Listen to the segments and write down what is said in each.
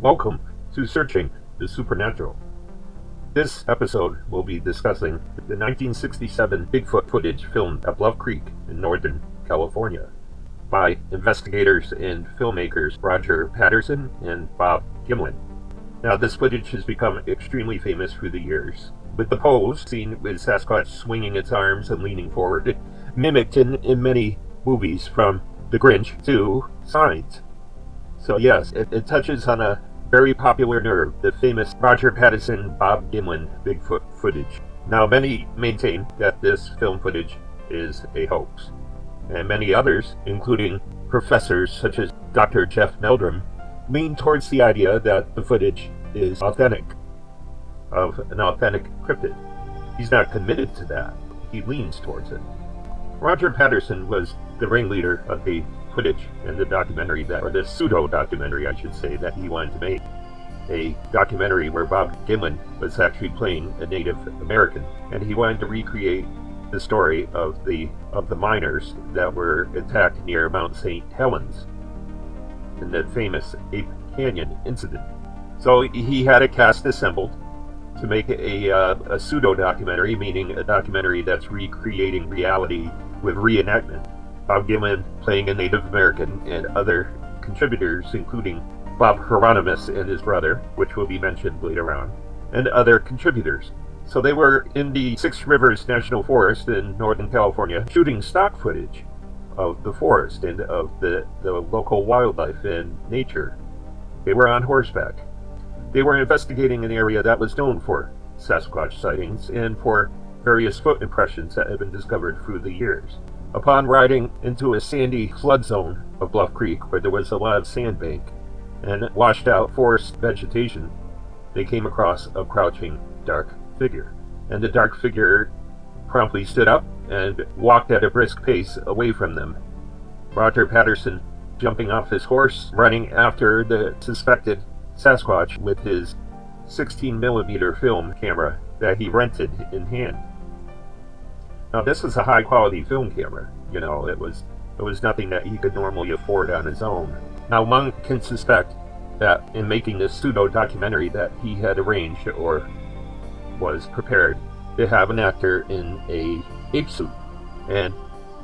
Welcome to Searching the Supernatural. This episode will be discussing the 1967 Bigfoot footage filmed at Bluff Creek in Northern California by investigators and filmmakers Roger Patterson and Bob Gimlin. Now, this footage has become extremely famous through the years, with the pose seen with Sasquatch swinging its arms and leaning forward, mimicked in many movies from The Grinch to Signs. So yes, it touches on a very popular nerve, the famous Roger Patterson, Bob Gimlin Bigfoot footage. Now, many maintain that this film footage is a hoax, and many others, including professors such as Dr. Jeff Meldrum, lean towards the idea that the footage is authentic, of an authentic cryptid. He's not committed to that, he leans towards it. Roger Patterson was the ringleader of the footage and the documentary or the pseudo-documentary, I should say, that he wanted to make. A documentary where Bob Gimlin was actually playing a Native American, and he wanted to recreate the story of the miners that were attacked near Mount St. Helens in the famous Ape Canyon incident. So he had a cast assembled to make a pseudo-documentary, meaning a documentary that's recreating reality with reenactment. Bob Gimlin playing a Native American, and other contributors including Bob Hieronymus and his brother, which will be mentioned later on, and other contributors. So they were in the Six Rivers National Forest in Northern California shooting stock footage of the forest and of the local wildlife and nature. They were on horseback. They were investigating an area that was known for Sasquatch sightings and for various foot impressions that have been discovered through the years. Upon riding into a sandy flood zone of Bluff Creek, where there was a lot of sandbank and washed out forest vegetation, they came across a crouching dark figure. And the dark figure promptly stood up and walked at a brisk pace away from them. Roger Patterson jumping off his horse, running after the suspected Sasquatch with his 16mm film camera that he rented in hand. Now, this was a high-quality film camera. You know, it was nothing that he could normally afford on his own. Now, one can suspect that in making this pseudo-documentary that he had arranged or was prepared to have an actor in a ape suit. And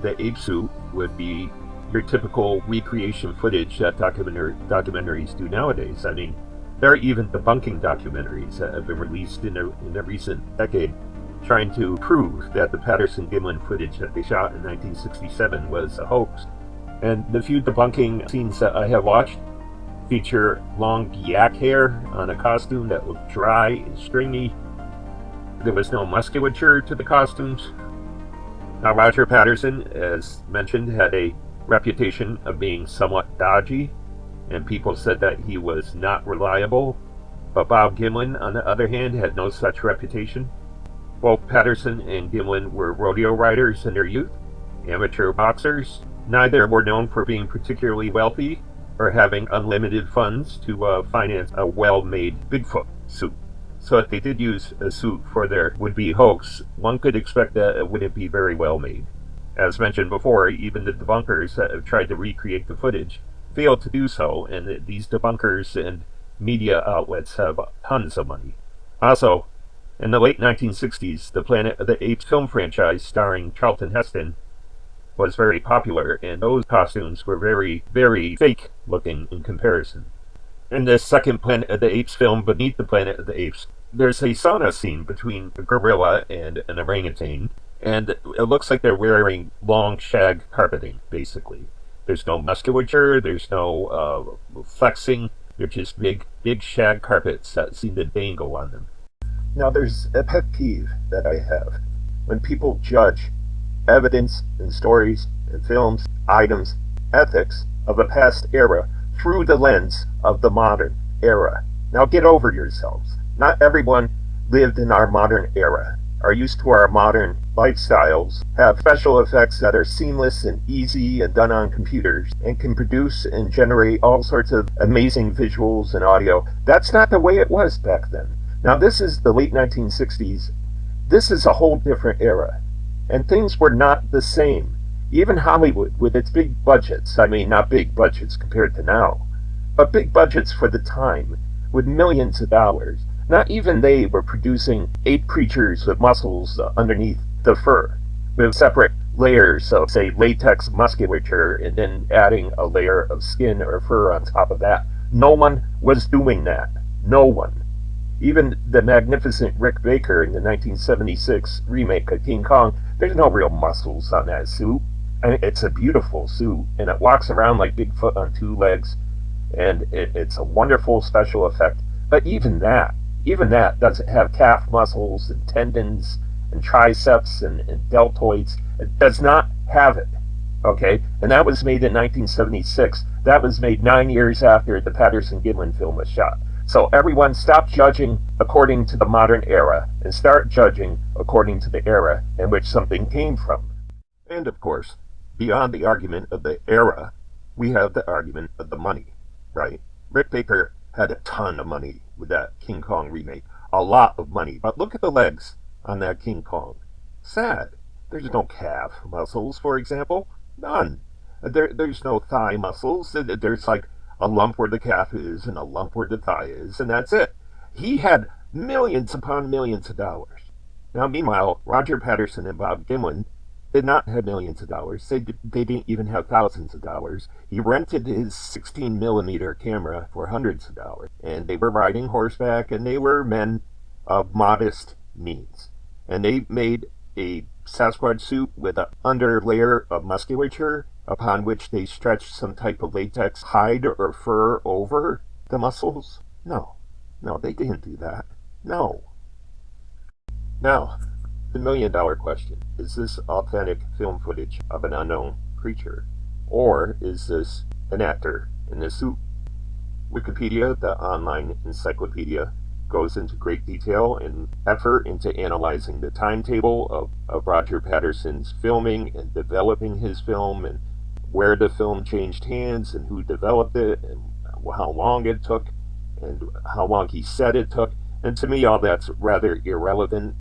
the ape suit would be your typical recreation footage that documentaries do nowadays. I mean, there are even debunking documentaries that have been released in the recent decade trying to prove that the Patterson Gimlin footage that they shot in 1967 was a hoax. And the few debunking scenes that I have watched feature long yak hair on a costume that looked dry and stringy. There was no musculature to the costumes. Now, Roger Patterson, as mentioned, had a reputation of being somewhat dodgy, and people said that he was not reliable. But Bob Gimlin, on the other hand, had no such reputation. Both Patterson and Gimlin were rodeo riders in their youth, amateur boxers. Neither were known for being particularly wealthy or having unlimited funds to finance a well-made Bigfoot suit. So if they did use a suit for their would-be hoax, one could expect that it wouldn't be very well made. As mentioned before, even the debunkers that have tried to recreate the footage failed to do so, and these debunkers and media outlets have tons of money. Also, in the late 1960s, the Planet of the Apes film franchise starring Charlton Heston was very popular, and those costumes were very, very fake-looking in comparison. In the second Planet of the Apes film, Beneath the Planet of the Apes, there's a sauna scene between a gorilla and an orangutan, and it looks like they're wearing long shag carpeting, basically. There's no musculature, there's no flexing, they're just big shag carpets that seem to dangle on them. Now, there's a pet peeve that I have when people judge evidence in stories and films, items, ethics of a past era through the lens of the modern era. Now, get over yourselves. Not everyone lived in our modern era, are used to our modern lifestyles, have special effects that are seamless and easy and done on computers, and can produce and generate all sorts of amazing visuals and audio. That's not the way it was back then. Now, this is the late 1960s. This is a whole different era, and things were not the same. Even Hollywood, with its big budgets, I mean, not big budgets compared to now, but big budgets for the time, with millions of dollars. Not even they were producing ape creatures with muscles underneath the fur, with separate layers of, say, latex musculature, and then adding a layer of skin or fur on top of that. No one was doing that. No one. Even the magnificent Rick Baker in the 1976 remake of King Kong, there's no real muscles on that suit. I mean, it's a beautiful suit, and it walks around like Bigfoot on two legs, and it's a wonderful special effect. But even that doesn't have calf muscles and tendons and triceps and deltoids. It does not have it. Okay? And that was made in 1976. That was made 9 years after the Patterson Gimlin film was shot. So everyone stop judging according to the modern era and start judging according to the era in which something came from. And of course, beyond the argument of the era, we have the argument of the money, right? Rick Baker had a ton of money with that King Kong remake. A lot of money. But look at the legs on that King Kong. Sad. There's no calf muscles, for example. None. There's no thigh muscles. There's like a lump where the calf is and a lump where the thigh is, and that's it. He had millions upon millions of dollars. Now, meanwhile, Roger Patterson and Bob Gimlin did not have millions of dollars. They didn't even have thousands of dollars. He rented his 16mm camera for hundreds of dollars. And they were riding horseback, and they were men of modest means. And they made a Sasquatch suit with an under layer of musculature upon which they stretched some type of latex hide or fur over the muscles. No, they didn't do that. No. Now, the million-dollar question. Is this authentic film footage of an unknown creature? Or is this an actor in a suit? Wikipedia, the online encyclopedia, goes into great detail and effort into analyzing the timetable of Roger Patterson's filming and developing his film, and where the film changed hands and who developed it and how long it took and how long he said it took. And to me, all that's rather irrelevant.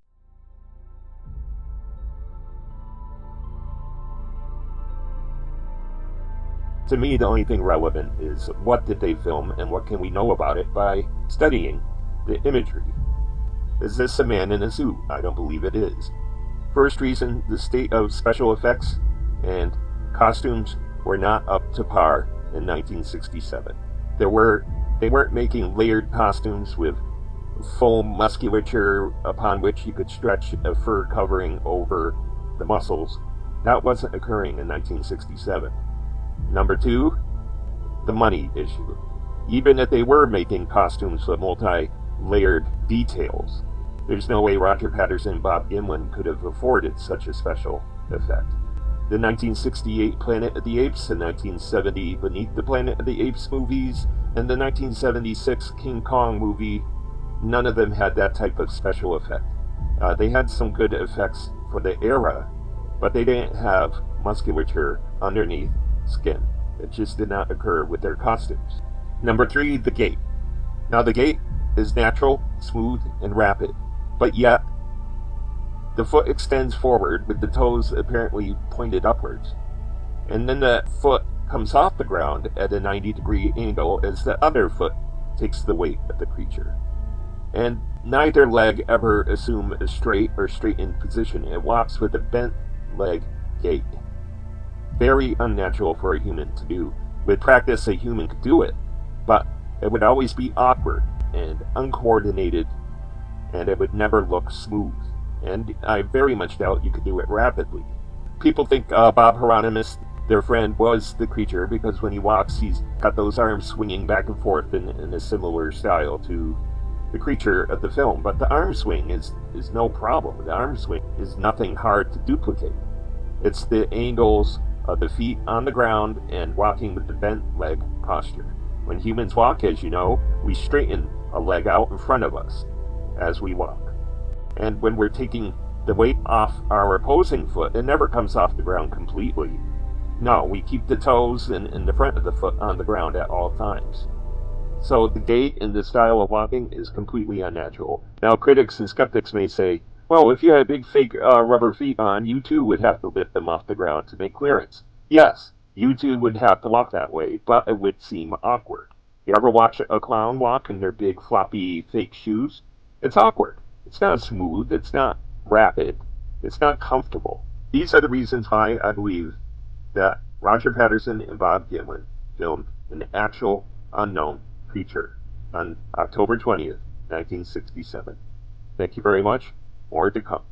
To me, the only thing relevant is what did they film and what can we know about it by studying the imagery. Is this a man in a suit? I don't believe it is. First reason, the state of special effects and costumes were not up to par in 1967. They weren't making layered costumes with full musculature upon which you could stretch a fur covering over the muscles. That wasn't occurring in 1967. Number two, the money issue. Even if they were making costumes with multi-layered details, there's no way Roger Patterson and Bob Gimlin could have afforded such a special effect. The 1968 Planet of the Apes, the 1970 Beneath the Planet of the Apes movies, and the 1976 King Kong movie, none of them had that type of special effect. They had some good effects for the era, but they didn't have musculature underneath skin. It just did not occur with their costumes. Number three, the gait. Now the gait is natural, smooth, and rapid, but yet the foot extends forward with the toes apparently pointed upwards. And then the foot comes off the ground at a 90-degree angle as the other foot takes the weight of the creature. And neither leg ever assume a straight or straightened position. It walks with a bent leg gait. Very unnatural for a human to do. With practice, a human could do it, but it would always be awkward and uncoordinated, and it would never look smooth. And I very much doubt you could do it rapidly. People think Bob Hieronymus, their friend, was the creature because when he walks, he's got those arms swinging back and forth in a similar style to the creature of the film. But the arm swing is no problem. The arm swing is nothing hard to duplicate. It's the angles of the feet on the ground and walking with the bent leg posture. When humans walk, as you know, we straighten a leg out in front of us as we walk. And when we're taking the weight off our opposing foot, it never comes off the ground completely. No, we keep the toes and the front of the foot on the ground at all times. So the gait and the style of walking is completely unnatural. Now, critics and skeptics may say, well, if you had big fake rubber feet on, you too would have to lift them off the ground to make clearance. Yes, you too would have to walk that way, but it would seem awkward. You ever watch a clown walk in their big floppy fake shoes? It's awkward. It's not smooth. It's not rapid. It's not comfortable. These are the reasons why I believe that Roger Patterson and Bob Gimlin filmed an actual unknown creature on October 20th, 1967. Thank you very much. More to come.